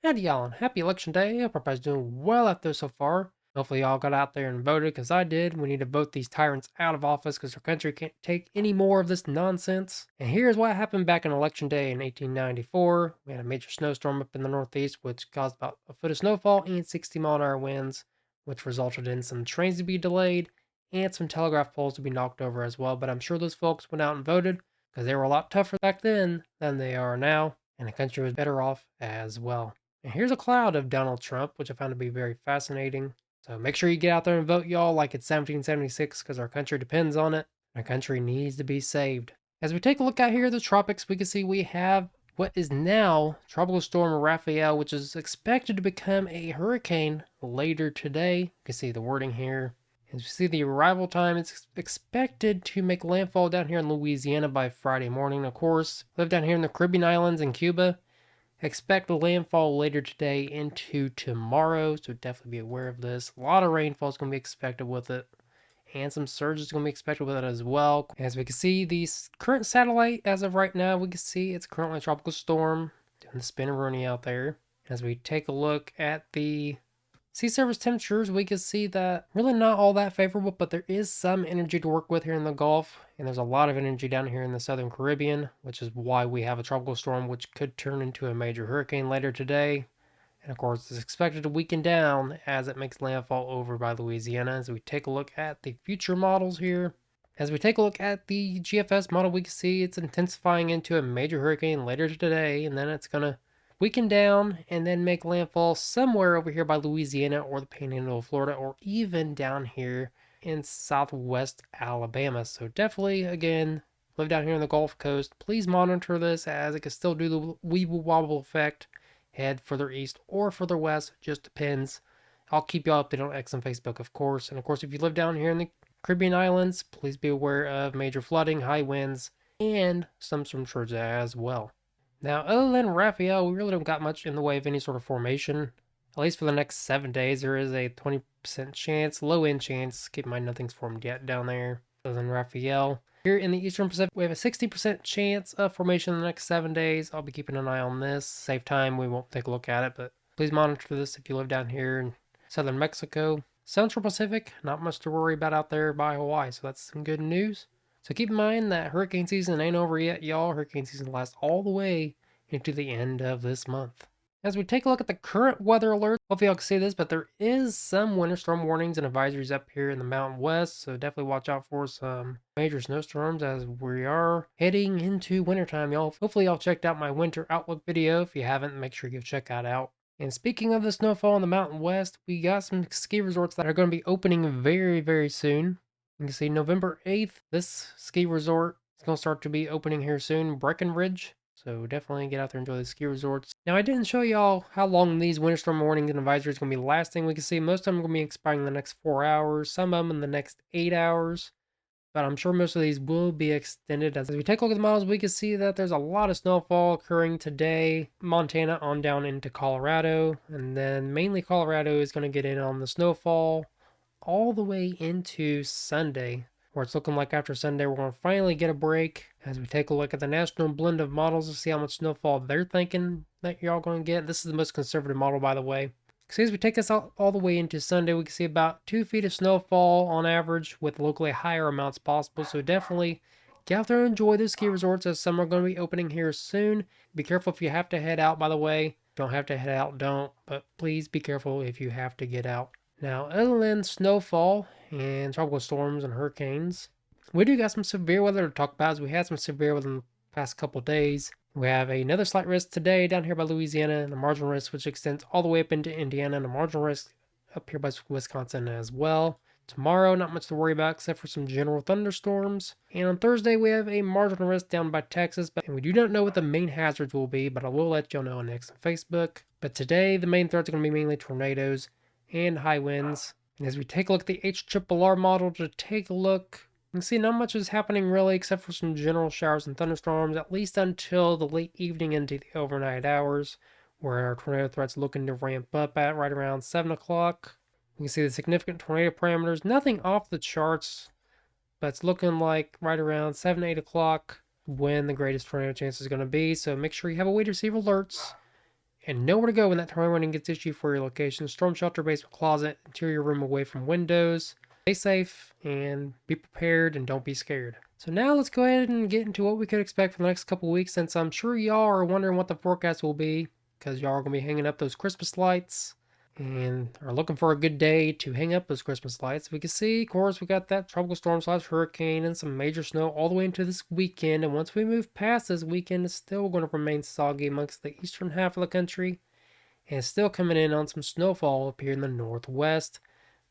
Howdy y'all, and happy election day. Hope everybody's doing well out there so far. Hopefully y'all got out there and voted, because I did. We need to vote these tyrants out of office because our country can't take any more of this nonsense. And here's what happened back on election day in 1894. We had a major snowstorm up in the northeast, which caused about a foot of snowfall and 60-mile-an-hour winds, which resulted in some trains to be delayed and some telegraph poles to be knocked over as well. But I'm sure those folks went out and voted, because they were a lot tougher back then than they are now, and the country was better off as well. And here's a cloud of Donald Trump, which I found to be very fascinating. So make sure you get out there and vote, y'all, like it's 1776, because our country depends on it. Our country needs to be saved. As we take a look out here at the tropics, we can see we have what is now Tropical Storm Raphael, which is expected to become a hurricane later today. You can see the wording here. As you see the arrival time, it's expected to make landfall down here in Louisiana by Friday morning. Of course, live down here in the Caribbean Islands and Cuba. Expect landfall later today into tomorrow, so definitely be aware of this. A lot of rainfall is going to be expected with it, and some surges going to be expected with it as well. As we can see, the current satellite, as of right now, we can see it's currently a tropical storm doing the spinneroonie out there. As we take a look at the sea surface temperatures, we can see that really not all that favorable, but there is some energy to work with here in the Gulf, and there's a lot of energy down here in the southern Caribbean, which is why we have a tropical storm which could turn into a major hurricane later today. And of course, it's expected to weaken down as it makes landfall over by Louisiana. As we take a look at the future models here, as we take a look at the GFS model, we can see it's intensifying into a major hurricane later today, and then it's going to weaken down and then make landfall somewhere over here by Louisiana or the Panhandle of Florida, or even down here in southwest Alabama. So definitely, again, live down here on the Gulf Coast. Please monitor this, as it can still do the weeble wobble effect. Head further east or further west, just depends. I'll keep you updated on X and Facebook, of course. And of course, if you live down here in the Caribbean islands, please be aware of major flooding, high winds, and some surges as well. Now, other than Raphael, we really don't got much in the way of any sort of formation. At least for the next 7 days, there is a 20% chance, low end chance. Keep in mind, nothing's formed yet down there. Other than Raphael. Here in the Eastern Pacific, we have a 60% chance of formation in the next 7 days. I'll be keeping an eye on this. Save time, we won't take a look at it, but please monitor this if you live down here in southern Mexico. Central Pacific, not much to worry about out there by Hawaii, so that's some good news. So keep in mind that hurricane season ain't over yet, y'all. Hurricane season lasts all the way into the end of this month. As we take a look at the current weather alert, hopefully y'all can see this, but there is some winter storm warnings and advisories up here in the Mountain West, so definitely watch out for some major snowstorms as we are heading into wintertime, y'all. Hopefully y'all checked out my winter outlook video. If you haven't, make sure you check that out. And speaking of the snowfall in the Mountain West, we got some ski resorts that are going to be opening very, very soon. You can see November 8th, this ski resort is going to start to be opening here soon, Breckenridge. So definitely get out there and enjoy the ski resorts. Now, I didn't show y'all how long these winter storm warnings and advisories are going to be lasting. We can see most of them are going to be expiring in the next 4 hours, some of them in the next 8 hours. But I'm sure most of these will be extended. As we take a look at the models, we can see that there's a lot of snowfall occurring today. Montana on down into Colorado. And then mainly Colorado is going to get in on the snowfall all the way into Sunday, where it's looking like after Sunday we're going to finally get a break. As we take a look at the national blend of models to see how much snowfall they're thinking that you're all going to get. This is the most conservative model, by the way. So as we take this out all the way into Sunday, we can see about 2 feet of snowfall on average, with locally higher amounts possible. So definitely get out there and enjoy the ski resorts, as some are going to be opening here soon. Be careful if you have to head out, by the way. If you don't have to head out, don't. But please be careful if you have to get out. Now, other than snowfall and tropical storms and hurricanes, we do got some severe weather to talk about, as we had some severe weather in the past couple days. We have another slight risk today down here by Louisiana, and a marginal risk which extends all the way up into Indiana, and a marginal risk up here by Wisconsin as well. Tomorrow, not much to worry about except for some general thunderstorms. And on Thursday, we have a marginal risk down by Texas, and we do not know what the main hazards will be, but I will let y'all know on X and Facebook. But today, the main threats are going to be mainly tornadoes and high winds. And as we take a look at the HRRR model to take a look, you can see not much is happening really, except for some general showers and thunderstorms, at least until the late evening into the overnight hours, where our tornado threat's looking to ramp up at right around 7 o'clock. You can see the significant tornado parameters, nothing off the charts, but it's looking like right around 7, 8 o'clock when the greatest tornado chance is going to be. So make sure you have a way to receive alerts. and nowhere to go when that tornado warning gets issued for your location. Storm shelter, basement, closet, interior room away from windows. Stay safe and be prepared and don't be scared. So now let's go ahead and get into what we could expect for the next couple weeks, since I'm sure y'all are wondering what the forecast will be, because y'all are going to be hanging up those Christmas lights and are looking for a good day to hang up those Christmas lights. We can see, of course, we got that tropical storm / hurricane and some major snow all the way into this weekend. And once we move past this weekend, it's still going to remain soggy amongst the eastern half of the country. And it's still coming in on some snowfall up here in the northwest.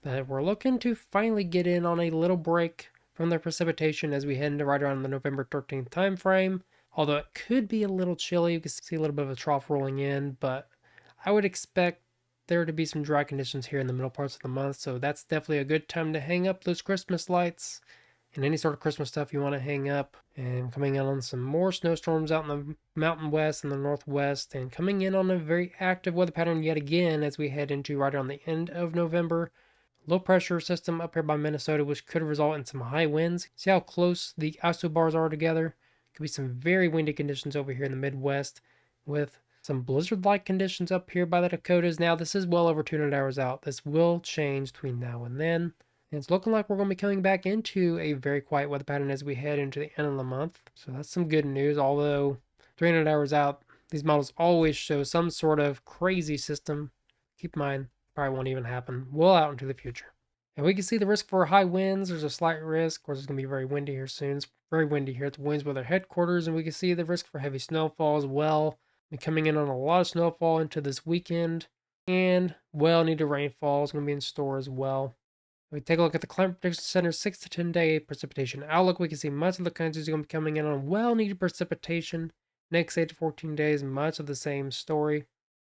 But we're looking to finally get in on a little break from the precipitation as we head into right around the November 13th time frame. Although it could be a little chilly, you can see a little bit of a trough rolling in, but I would expect there to be some dry conditions here in the middle parts of the month, so that's definitely a good time to hang up those Christmas lights and any sort of Christmas stuff you want to hang up. And coming in on some more snowstorms out in the mountain west and the northwest, and coming in on a very active weather pattern yet again as we head into right around the end of November. Low pressure system up here by Minnesota, which could result in some high winds. See how close the isobars are together? Could be some very windy conditions over here in the Midwest with some blizzard-like conditions up here by the Dakotas. Now, this is well over 200 hours out. This will change between now and then. And it's looking like we're going to be coming back into a very quiet weather pattern as we head into the end of the month. So that's some good news, although 300 hours out, these models always show some sort of crazy system. Keep in mind, probably won't even happen well out into the future. And we can see the risk for high winds. There's a slight risk. Of course, it's going to be very windy here soon. It's very windy here at the winds weather headquarters. And we can see the risk for heavy snowfall as well. We're coming in on a lot of snowfall into this weekend. And well needed rainfall is going to be in store as well. If we take a look at the Climate Prediction Center's 6 to 10 day precipitation outlook, we can see much of the country is going to be coming in on well needed precipitation. Next 8 to 14 days, much of the same story.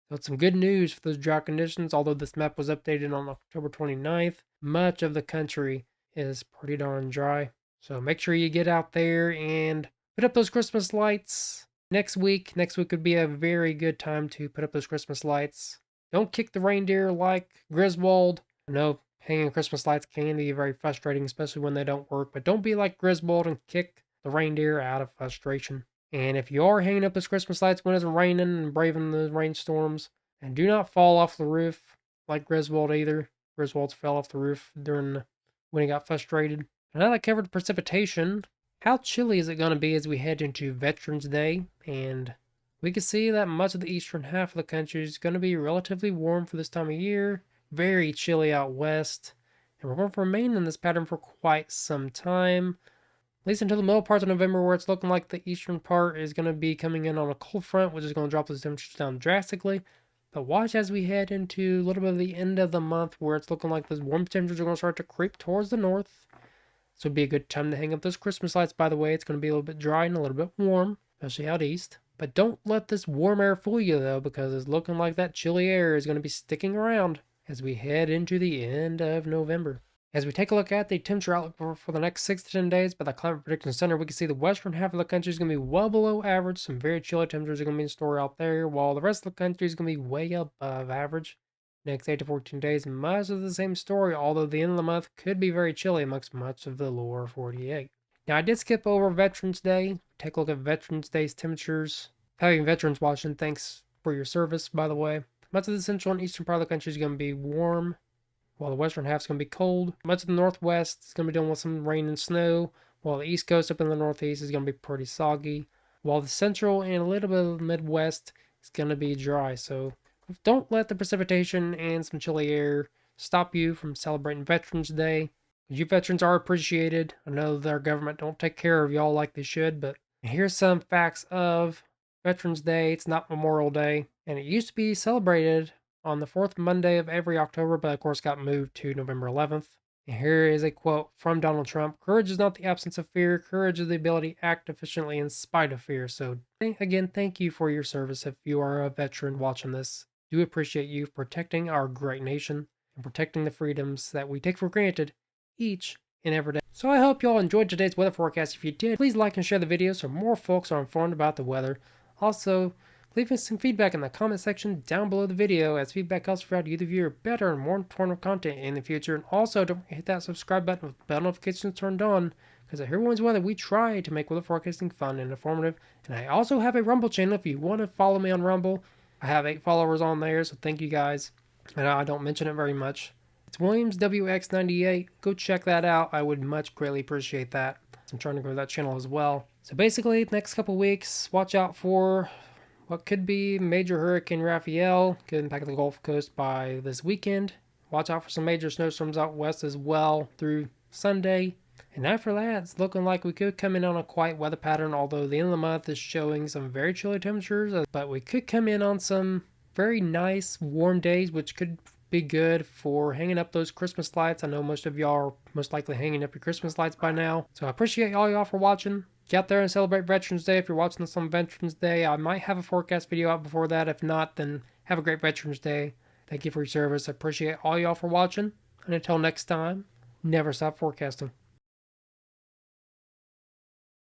So it's some good news for those drought conditions. Although this map was updated on October 29th, much of the country is pretty darn dry. So make sure you get out there and put up those Christmas lights next week. Next week would be a very good time to put up those Christmas lights. Don't kick the reindeer like Griswold. I know hanging Christmas lights can be very frustrating, especially when they don't work. But don't be like Griswold and kick the reindeer out of frustration. And if you are hanging up those Christmas lights when it's raining and braving the rainstorms, and do not fall off the roof like Griswold either. Griswold fell off the roof when he got frustrated. And now that I covered precipitation, how chilly is it going to be as we head into Veterans Day? And we can see that much of the eastern half of the country is going to be relatively warm for this time of year. Very chilly out west. And we're going to remain in this pattern for quite some time. At least until the middle parts of November, where it's looking like the eastern part is going to be coming in on a cold front, which is going to drop those temperatures down drastically. But watch as we head into a little bit of the end of the month, where it's looking like those warm temperatures are going to start to creep towards the north. So it'd be a good time to hang up those Christmas lights, by the way. It's going to be a little bit dry and a little bit warm, especially out east. But don't let this warm air fool you, though, because it's looking like that chilly air is going to be sticking around as we head into the end of November. As we take a look at the temperature outlook for the next 6 to 10 days by the Climate Prediction Center, we can see the western half of the country is going to be well below average. Some very chilly temperatures are going to be in store out there, while the rest of the country is going to be way above average. Next 8 to 14 days, much of the same story, although the end of the month could be very chilly amongst much of the lower 48. Now, I did skip over Veterans Day. Take a look at Veterans Day's temperatures. Having veterans watching, thanks for your service, by the way. Much of the central and eastern part of the country is going to be warm, while the western half is going to be cold. Much of the northwest is going to be dealing with some rain and snow, while the east coast up in the northeast is going to be pretty soggy, while the central and a little bit of the midwest is going to be dry. So don't let the precipitation and some chilly air stop you from celebrating Veterans Day. You veterans are appreciated. I know that our government don't take care of y'all like they should, but here's some facts of Veterans Day. It's not Memorial Day, and it used to be celebrated on the fourth Monday of every October, but of course got moved to November 11th. And here is a quote from Donald Trump. "Courage is not the absence of fear. Courage is the ability to act efficiently in spite of fear." So again, thank you for your service. If you are a veteran watching this, do appreciate you protecting our great nation and protecting the freedoms that we take for granted each and every day. So I hope you all enjoyed today's weather forecast. If you did, please like and share the video so more folks are informed about the weather. Also, leave us some feedback in the comment section down below the video, as feedback helps provide you the viewer better and more informative content in the future. And also, don't forget to hit that subscribe button with bell notifications turned on, because at Everyone's Weather, we try to make weather forecasting fun and informative. And I also have a Rumble channel if you want to follow me on Rumble. I have 8 followers on there, so thank you guys. And I don't mention it very much. It's Williams WX98. Go check that out. I would much greatly appreciate that. I'm trying to grow that channel as well. So basically, next couple weeks, watch out for what could be major Hurricane Raphael. Could impact the Gulf Coast by this weekend. Watch out for some major snowstorms out west as well through Sunday. And after that, it's looking like we could come in on a quiet weather pattern, although the end of the month is showing some very chilly temperatures. But we could come in on some very nice warm days, which could be good for hanging up those Christmas lights. I know most of y'all are most likely hanging up your Christmas lights by now. So I appreciate all y'all for watching. Get out there and celebrate Veterans Day. If you're watching this on Veterans Day, I might have a forecast video out before that. If not, then have a great Veterans Day. Thank you for your service. I appreciate all y'all for watching. And until next time, never stop forecasting.